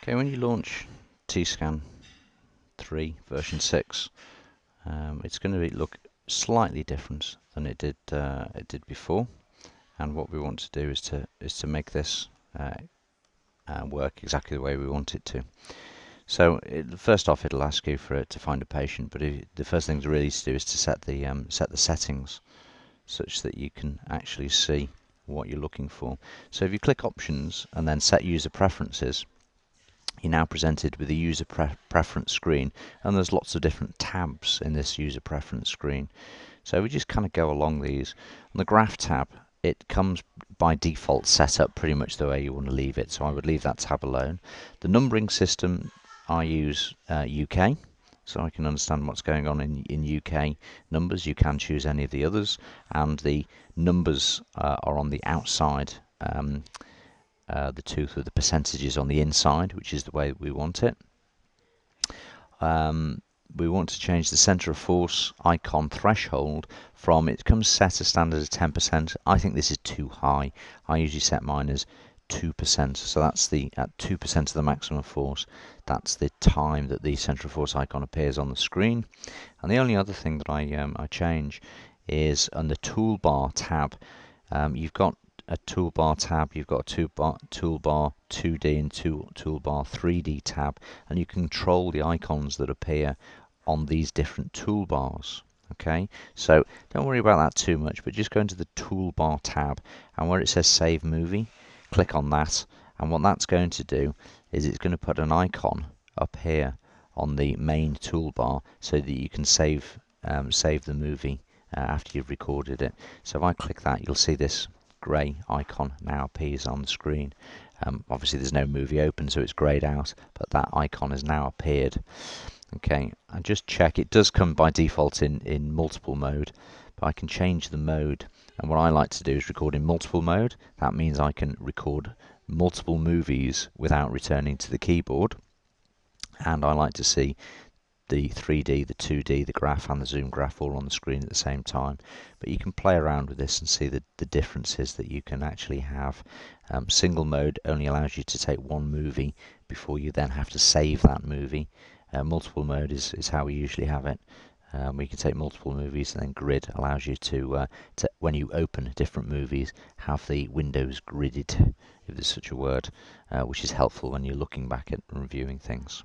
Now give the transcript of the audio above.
Okay, when you launch T-Scan 3 version 6, it's going to look slightly different than it did before. And what we want to do is to make this work exactly the way we want it to. So first off, it'll ask you for it to find a patient, but the first thing to really do is to set the settings such that you can actually see what you're looking for. So if you click Options and then Set User Preferences, you're now presented with the user preference screen, and there's lots of different tabs in this user preference screen. So we just kind of go along these. On the graph tab, it comes by default set up pretty much the way you want to leave it, so I would leave that tab alone. The numbering system, I use UK, so I can understand what's going on in UK numbers. You can choose any of the others, and the numbers are on the outside, the tooth with the percentages on the inside, which is the way we want it. We want to change the center of force icon threshold from, it comes set as standard as 10%. I think this is too high. I usually set mine as 2%, so that's at 2% of the maximum force, that's the time that the center of force icon appears on the screen. And the only other thing that I change is on the toolbar tab. You've got a toolbar tab, you've got a toolbar 2D and toolbar 3D tab, and you control the icons that appear on these different toolbars. Okay, so don't worry about that too much, but just go into the toolbar tab, and where it says Save Movie, click on that, and what that's going to do is it's going to put an icon up here on the main toolbar so that you can save the movie after you've recorded it. So if I click that, you'll see this grey icon now appears on the screen. Obviously there's no movie open, so it's greyed out, but that icon has now appeared. Okay, and just check, it does come by default in multiple mode, but I can change the mode, and what I like to do is record in multiple mode. That means I can record multiple movies without returning to the keyboard, and I like to see the 3D, the 2D, the graph and the zoom graph all on the screen at the same time. But you can play around with this and see the differences that you can actually have. Single mode only allows you to take one movie before you then have to save that movie. Multiple mode is how we usually have it. We can take multiple movies, and then grid allows you to when you open different movies, have the windows gridded, if there's such a word, which is helpful when you're looking back at reviewing things.